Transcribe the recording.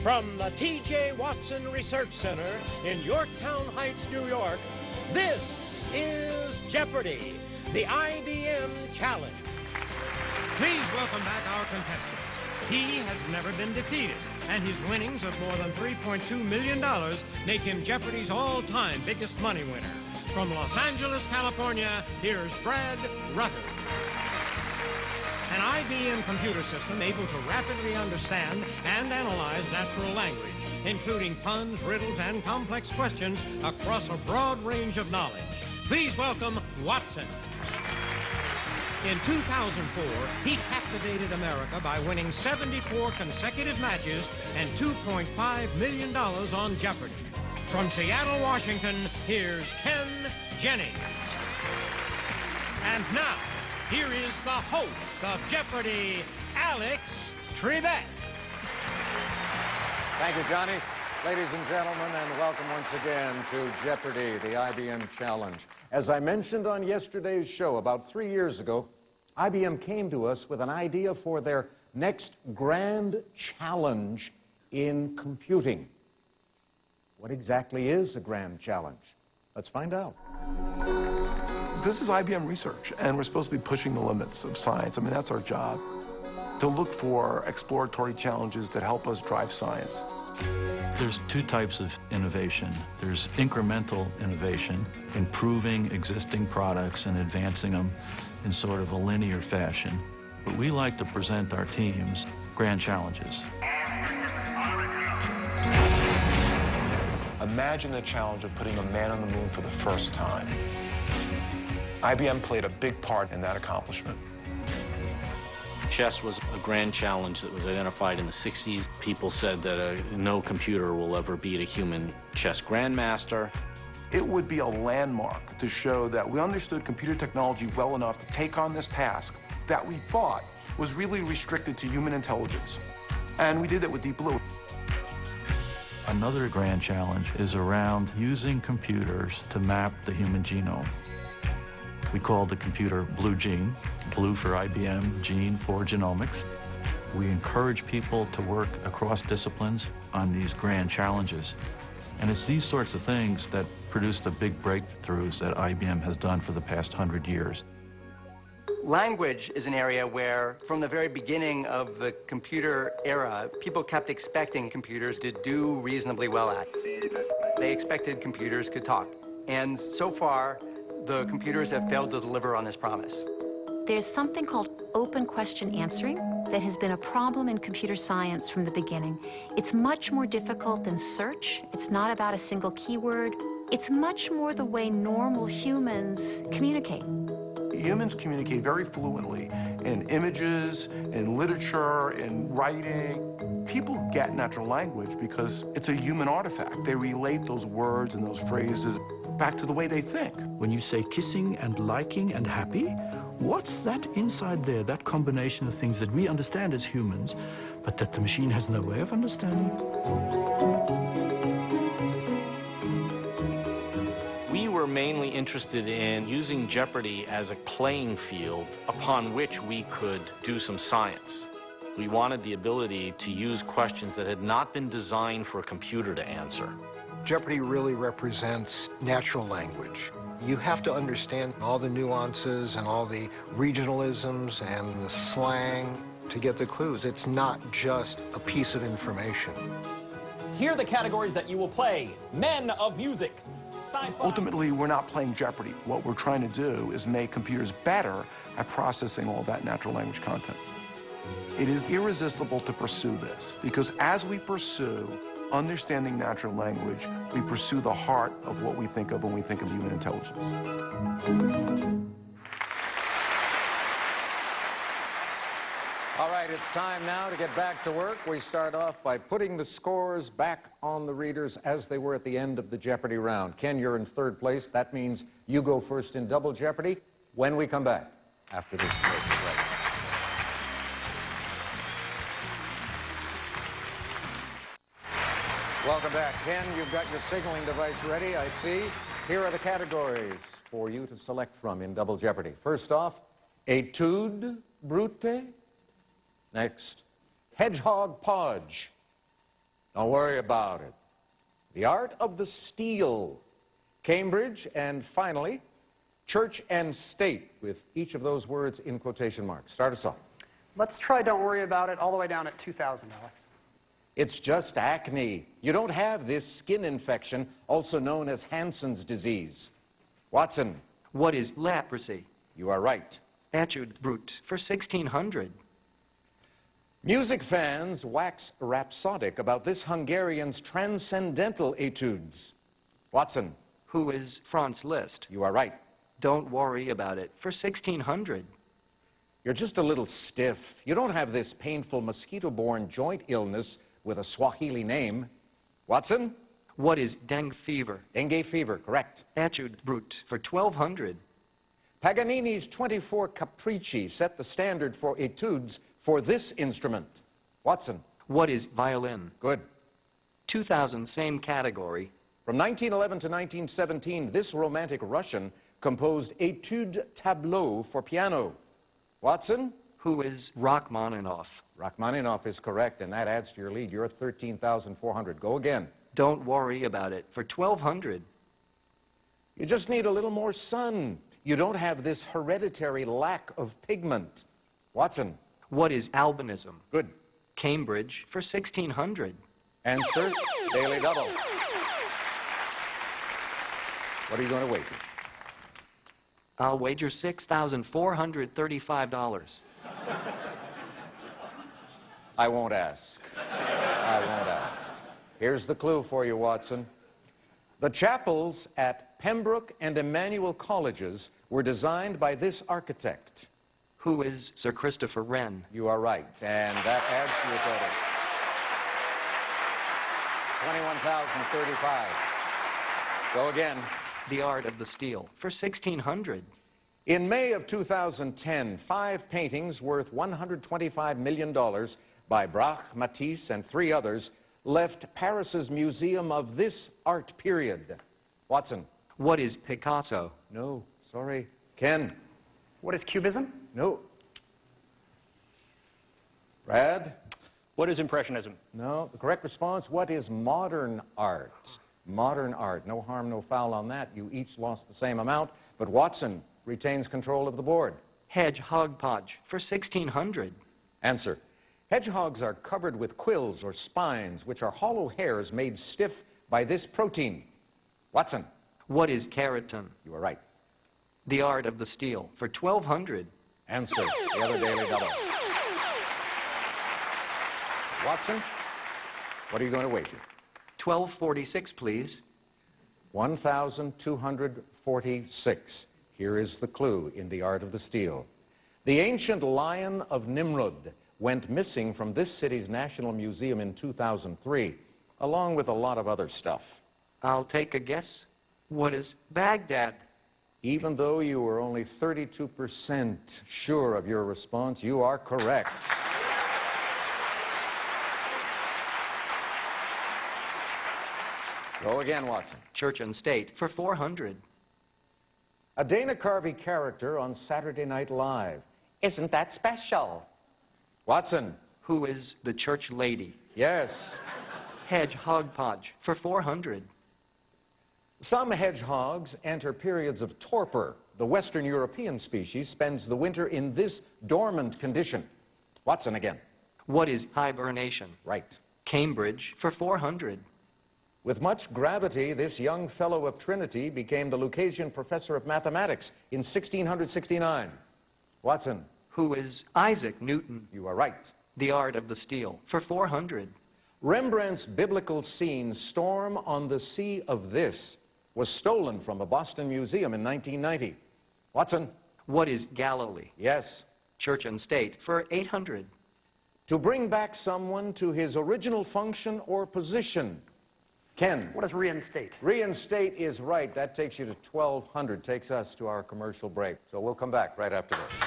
From the T.J. Watson Research Center in Yorktown Heights, New York, this is Jeopardy, the IBM Challenge. Please welcome back our contestant. He has never been defeated, and his winnings of more than $3.2 million make him Jeopardy's all-time biggest money winner. From Los Angeles, California, here's Brad Rutter. An IBM computer system able to rapidly understand and analyze natural language, including puns, riddles, and complex questions across a broad range of knowledge. Please welcome Watson. In 2004, he captivated America by winning 74 consecutive matches and $2.5 million on Jeopardy! From Seattle, Washington, here's Ken Jennings. And now, here is the host of Jeopardy, Alex Trebek. Thank you, Johnny. Ladies and gentlemen, and welcome once again to Jeopardy, the IBM Challenge. As I mentioned on yesterday's show, about 3 years ago, IBM came to us with an idea for their next grand challenge in computing. What exactly is a grand challenge? Let's find out. This is IBM research, and we're supposed to be pushing the limits of science. I mean, that's our job, to look for exploratory challenges that help us drive science. There's two types of innovation. There's incremental innovation, improving existing products and advancing them in sort of a linear fashion. But we like to present our teams grand challenges. Imagine the challenge of putting a man on the moon for the first time. IBM played a big part in that accomplishment. Chess was a grand challenge that was identified in the 60s. People said that no computer will ever beat a human chess grandmaster. It would be a landmark to show that we understood computer technology well enough to take on this task that we thought was really restricted to human intelligence. And we did it with Deep Blue. Another grand challenge is around using computers to map the human genome. We call the computer Blue Gene, Blue for IBM, Gene for genomics. We encourage people to work across disciplines on these grand challenges. And it's these sorts of things that produce the big breakthroughs that IBM has done for the past 100 years. Language is an area where, from the very beginning of the computer era, people kept expecting computers to do reasonably well at. They expected computers could talk. And so far, the computers have failed to deliver on this promise. There's something called open question answering that has been a problem in computer science from the beginning. It's much more difficult than search. It's not about a single keyword. It's much more the way normal humans communicate. Humans communicate very fluently in images, in literature, in writing. People get natural language because it's a human artifact. They relate those words and those phrases back to the way they think. When you say kissing and liking and happy, what's that inside there, that combination of things that we understand as humans, but that the machine has no way of understanding? We were mainly interested in using Jeopardy as a playing field upon which we could do some science. We wanted the ability to use questions that had not been designed for a computer to answer. Jeopardy really represents natural language. You have to understand all the nuances and all the regionalisms and the slang to get the clues. It's not just a piece of information. Here are the categories that you will play. Men of music, sci-fi. Ultimately, we're not playing Jeopardy. What we're trying to do is make computers better at processing all that natural language content. It is irresistible to pursue this, because as we pursue understanding natural language, we pursue the heart of what we think of when we think of human intelligence. All right, it's time now to get back to work. We start off by putting the scores back on the readers as they were at the end of the Jeopardy round. Ken, you're in third place. That means you go first in Double Jeopardy when we come back after this commercial break. Welcome back. Ken, you've got your signaling device ready, I see. Here are the categories for you to select from in Double Jeopardy. First off, Etude Brute. Next, Hedgehog Podge. Don't worry about it. The art of the steal. Cambridge, and finally, church and state, with each of those words in quotation marks. Start us off. Let's try don't worry about it all the way down at 2,000, Alex. It's just acne. You don't have this skin infection, also known as Hansen's disease. Watson. What is leprosy? You are right. Etude brute for 1,600. Music fans wax rhapsodic about this Hungarian's transcendental etudes. Watson. Who is Franz Liszt? You are right. Don't worry about it for 1,600. You're just a little stiff. You don't have this painful mosquito-borne joint illness with a Swahili name. Watson? What is dengue fever? Dengue fever, correct. Etude brute for 1,200. Paganini's 24 Capricci set the standard for etudes for this instrument. Watson? What is violin? Good. 2,000, same category. From 1911 to 1917, this romantic Russian composed Etude Tableau for piano. Watson? Who is Rachmaninoff? Rachmaninoff is correct, and that adds to your lead. You're at 13,400. Go again. Don't worry about it for 1,200. You just need a little more sun. You don't have this hereditary lack of pigment. Watson? What is albinism? Good. Cambridge for 1,600. Answer, Daily Double. What are you going to wager? I'll wager $6,435. I won't ask. I won't ask. Here's the clue for you, Watson. The chapels at Pembroke and Emmanuel colleges were designed by this architect. Who is Sir Christopher Wren? You are right, and that adds to your total. 21,035. Go again. The Art of the Steal for 1,600. In May of 2010, 5 paintings worth $125 million by Braque, Matisse, and 3 others left Paris's museum of this art period. Watson? What is Picasso? No, sorry. Ken? What is Cubism? No. Brad? What is Impressionism? No. The correct response, what is modern art? Modern art. No harm, no foul on that. You each lost the same amount, but Watson retains control of the board. Hedgehog podge for 1,600. Answer. Hedgehogs are covered with quills or spines, which are hollow hairs made stiff by this protein. Watson. What is keratin? You are right. The Art of the Steal for 1,200. Answer. The other Daily Double. Watson, what are you going to wager? 1,246, please. 1,246. Here is the clue in The Art of the Steal. The ancient lion of Nimrod went missing from this city's National Museum in 2003, along with a lot of other stuff. I'll take a guess. What is Baghdad? Even though you were only 32% sure of your response, you are correct. Go again, Watson. Church and State for 400. A Dana Carvey character on Saturday Night Live. Isn't that special? Watson. Who is the church lady? Yes. Hedgehog podge for 400. Some hedgehogs enter periods of torpor. The Western European species spends the winter in this dormant condition. Watson again. What is hibernation? Right. Cambridge for 400. With much gravity, this young fellow of Trinity became the Lucasian professor of mathematics in 1669. Watson. Who is Isaac Newton? You are right. The Art of the Steal for 400. Rembrandt's biblical scene, Storm on the Sea of This, was stolen from a Boston museum in 1990. Watson. What is Galilee? Yes. Church and State for 800. To bring back someone to his original function or position. Ken. What is reinstate? Reinstate is right. That takes you to 1,200, takes us to our commercial break. So we'll come back right after this.